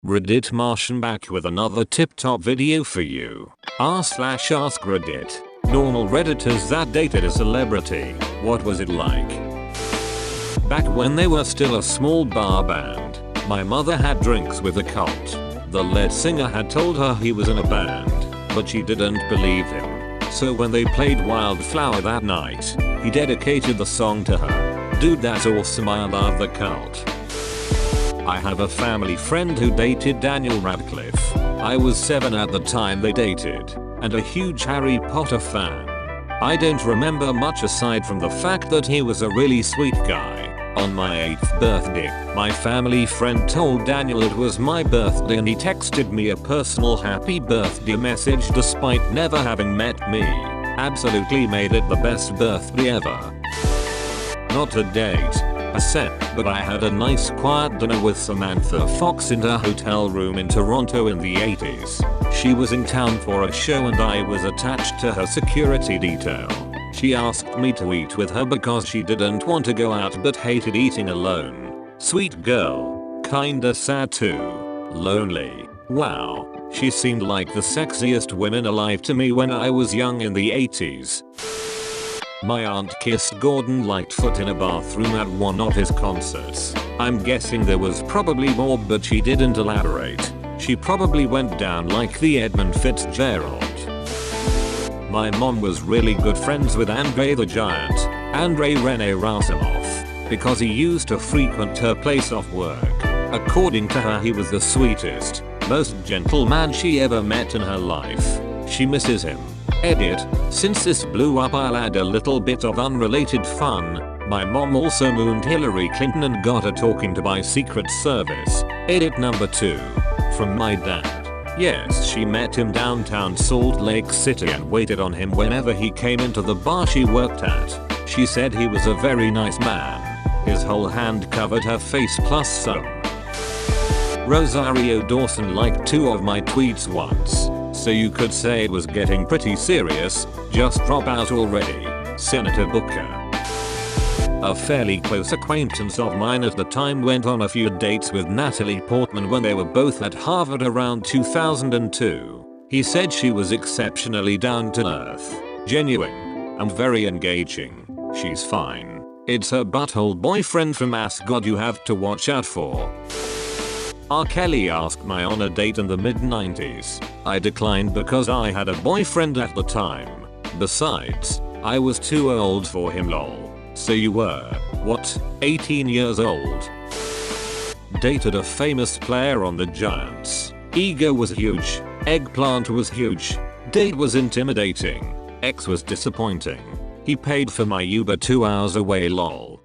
Reddit Martian back with another tip-top video for you. r/AskReddit. Normal redditors that dated a celebrity. What was it like? Back when they were still a small bar band, my mother had drinks with a cult. The lead singer had told her he was in a band, but she didn't believe him. So when they played Wildflower that night, he dedicated the song to her. Dude, that's awesome, I love the cult. I have a family friend who dated Daniel Radcliffe. I was 7 at the time they dated, and a huge Harry Potter fan. I don't remember much aside from the fact that he was a really sweet guy. On my 8th birthday, my family friend told Daniel it was my birthday and he texted me a personal happy birthday message despite never having met me. Absolutely made it the best birthday ever. Not a date, a set, but I had a nice quiet dinner with Samantha Fox in her hotel room in Toronto in the 80s. She was in town for a show and I was attached to her security detail. She asked me to eat with her because she didn't want to go out but hated eating alone. Sweet girl. Kinda sad too. Lonely. Wow. She seemed like the sexiest woman alive to me when I was young in the 80s. My aunt kissed Gordon Lightfoot in a bathroom at one of his concerts. I'm guessing there was probably more but she didn't elaborate. She probably went down like the Edmund Fitzgerald. My mom was really good friends with Andre the Giant, Andrei Rene Razumov, because he used to frequent her place of work. According to her, he was the sweetest, most gentle man she ever met in her life. She misses him. Edit. Since this blew up, I'll add a little bit of unrelated fun. My mom also mooned Hillary Clinton and got her talking to my Secret Service. Edit number 2. From my dad. Yes, she met him downtown Salt Lake City and waited on him whenever he came into the bar she worked at. She said he was a very nice man. His whole hand covered her face plus some. Rosario Dawson liked 2 of my tweets once. So you could say it was getting pretty serious. Just drop out already. Senator Booker. A fairly close acquaintance of mine at the time went on a few dates with Natalie Portman when they were both at Harvard around 2002. He said she was exceptionally down to earth, genuine, and very engaging. She's fine. It's her butthole boyfriend from AskGod you have to watch out for. R. Kelly asked me on a date in the mid-90s. I declined because I had a boyfriend at the time. Besides, I was too old for him lol. So you were, what, 18 years old? Dated a famous player on the Giants. Ego was huge. Eggplant was huge. Date was intimidating. Ex was disappointing. He paid for my Uber 2 hours away lol.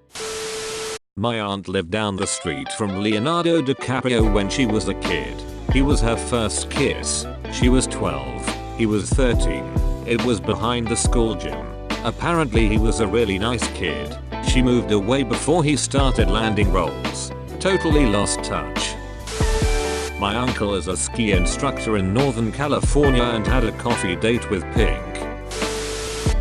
My aunt lived down the street from Leonardo DiCaprio when she was a kid. He was her first kiss. She was 12. He was 13. It was behind the school gym. Apparently he was a really nice kid. She moved away before he started landing roles. Totally lost touch. My uncle is a ski instructor in Northern California and had a coffee date with Pink.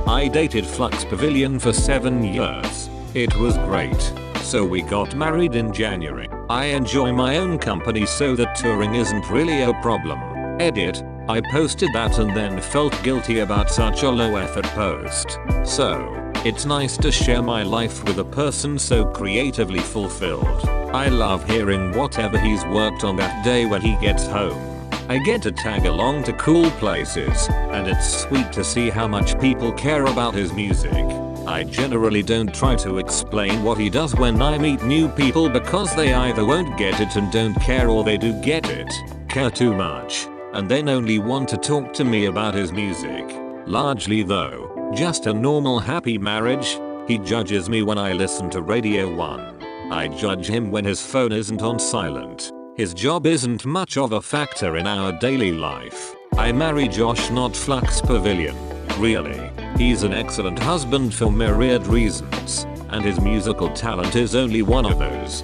I dated Flux Pavilion for 7 years. It was great. So we got married in January. I enjoy my own company so that touring isn't really a problem. Edit. I posted that and then felt guilty about such a low effort post. So, it's nice to share my life with a person so creatively fulfilled. I love hearing whatever he's worked on that day when he gets home. I get to tag along to cool places, and it's sweet to see how much people care about his music. I generally don't try to explain what he does when I meet new people because they either won't get it and don't care or they do get it, care too much, and then only want to talk to me about his music. Largely though, just a normal happy marriage. He judges me when I listen to Radio 1. I judge him when his phone isn't on silent. His job isn't much of a factor in our daily life. I marry Josh, not Flux Pavilion. Really. He's an excellent husband for myriad reasons, and his musical talent is only one of those.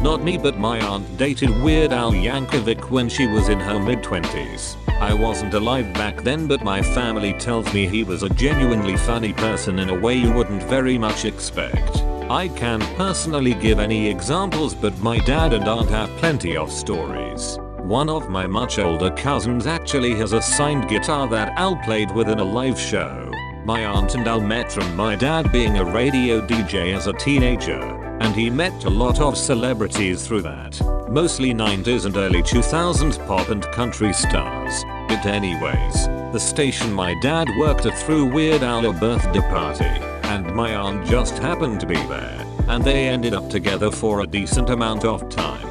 Not me, but my aunt dated Weird Al Yankovic when she was in her mid-20s. I wasn't alive back then, but my family tells me he was a genuinely funny person in a way you wouldn't very much expect. I can't personally give any examples, but my dad and aunt have plenty of stories. One of my much older cousins actually has a signed guitar that Al played with in a live show. My aunt and Al met from my dad being a radio DJ as a teenager, and he met a lot of celebrities through that. Mostly 90s and early 2000s pop and country stars. But anyways, the station my dad worked at threw Weird Al a birthday party, and my aunt just happened to be there, and they ended up together for a decent amount of time.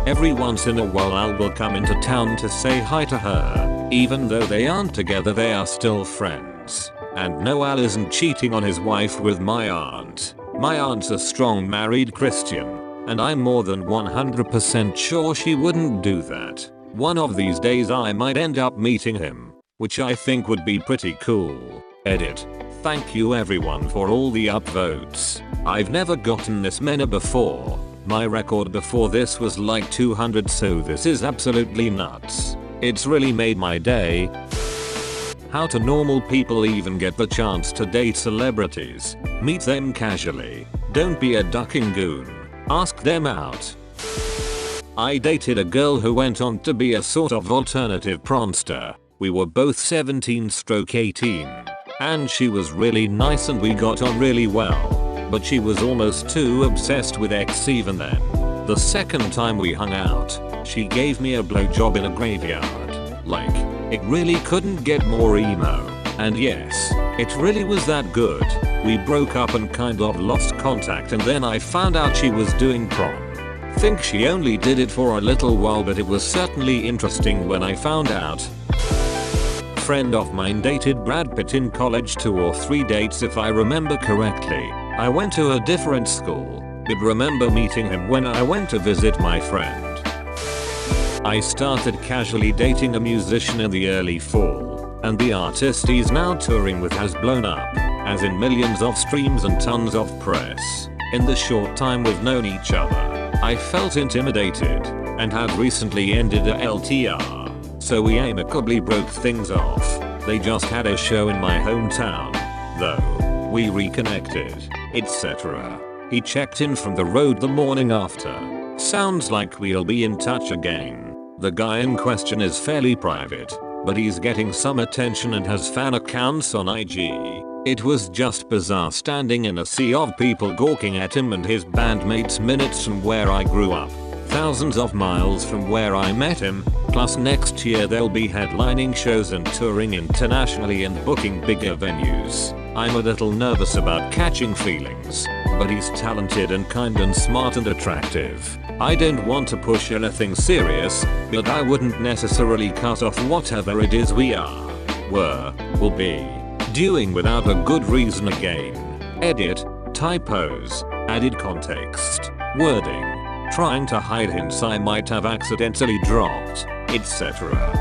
Every once in a while Al will come into town to say hi to her. Even though they aren't together, they are still friends. And no, Al isn't cheating on his wife with my aunt. My aunt's a strong married Christian, and I'm more than 100% sure she wouldn't do that. One of these days I might end up meeting him, which I think would be pretty cool. Edit. Thank you everyone for all the upvotes. I've never gotten this many before. My record before this was like 200, so this is absolutely nuts. It's really made my day. How do normal people even get the chance to date celebrities? Meet them casually. Don't be a ducking goon. Ask them out. I dated a girl who went on to be a sort of alternative prawnster. We were both 17/18. And she was really nice and we got on really well. But she was almost too obsessed with X even then. The second time we hung out, she gave me a blowjob in a graveyard. Like, it really couldn't get more emo. And yes, it really was that good. We broke up and kind of lost contact, and then I found out she was doing prom. Think she only did it for a little while, but it was certainly interesting when I found out. Friend of mine dated Brad Pitt in college, 2 or 3 dates if I remember correctly. I went to a different school, but remember meeting him when I went to visit my friend. I started casually dating a musician in the early fall, and the artist he's now touring with has blown up, as in millions of streams and tons of press. In the short time we've known each other, I felt intimidated, and had recently ended a LTR, so we amicably broke things off. They just had a show in my hometown, though. We reconnected, etc. He checked in from the road the morning after. Sounds like we'll be in touch again. The guy in question is fairly private, but he's getting some attention and has fan accounts on IG. It was just bizarre standing in a sea of people gawking at him and his bandmates minutes from where I grew up. Thousands of miles from where I met him, plus next year they'll be headlining shows and touring internationally and booking bigger venues. I'm a little nervous about catching feelings, but he's talented and kind and smart and attractive. I don't want to push anything serious, but I wouldn't necessarily cut off whatever it is we will be doing without a good reason again. Edit, typos, added context, wording, trying to hide hints I might have accidentally dropped, etc.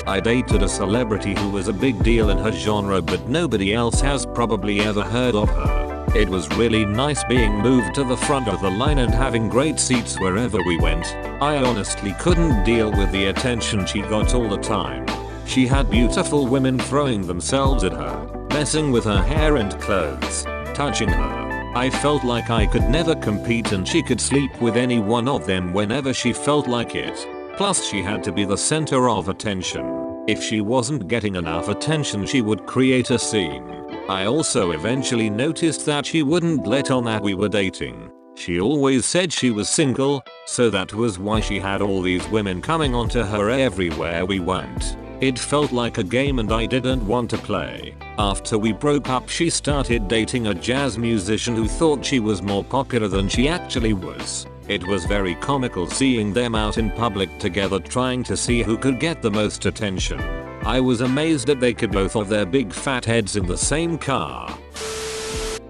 I dated a celebrity who was a big deal in her genre, but nobody else has probably ever heard of her. It was really nice being moved to the front of the line and having great seats wherever we went. I honestly couldn't deal with the attention she got all the time. She had beautiful women throwing themselves at her, messing with her hair and clothes, touching her. I felt like I could never compete and she could sleep with any one of them whenever she felt like it. Plus she had to be the center of attention. If she wasn't getting enough attention she would create a scene. I also eventually noticed that she wouldn't let on that we were dating. She always said she was single, so that was why she had all these women coming onto her everywhere we went. It felt like a game and I didn't want to play. After we broke up she started dating a jazz musician who thought she was more popular than she actually was. It was very comical seeing them out in public together trying to see who could get the most attention. I was amazed that they could both of their big fat heads in the same car.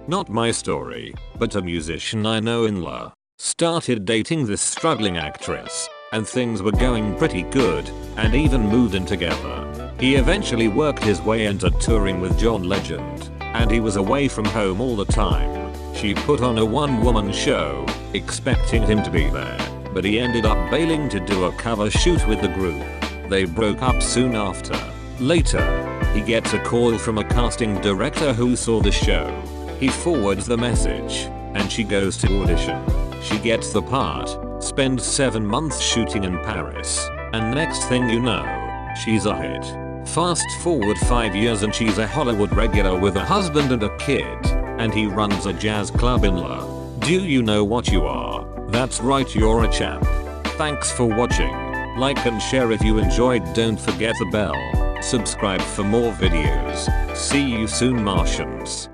Not my story, but a musician I know in La started dating this struggling actress, and things were going pretty good, and even moved in together. He eventually worked his way into touring with John Legend, and he was away from home all the time. She put on a one-woman show, expecting him to be there, but he ended up bailing to do a cover shoot with the group. They broke up soon after. Later, he gets a call from a casting director who saw the show. He forwards the message. and she goes to audition. She gets the part, spends 7 months shooting in Paris, and next thing you know, she's a hit. Fast forward 5 years and she's a Hollywood regular with a husband and a kid, and he runs a jazz club in La. Do you know what you are? That's right, you're a champ. Thanks for watching. Like and share if you enjoyed. Don't forget the bell. Subscribe for more videos. See you soon, Martians.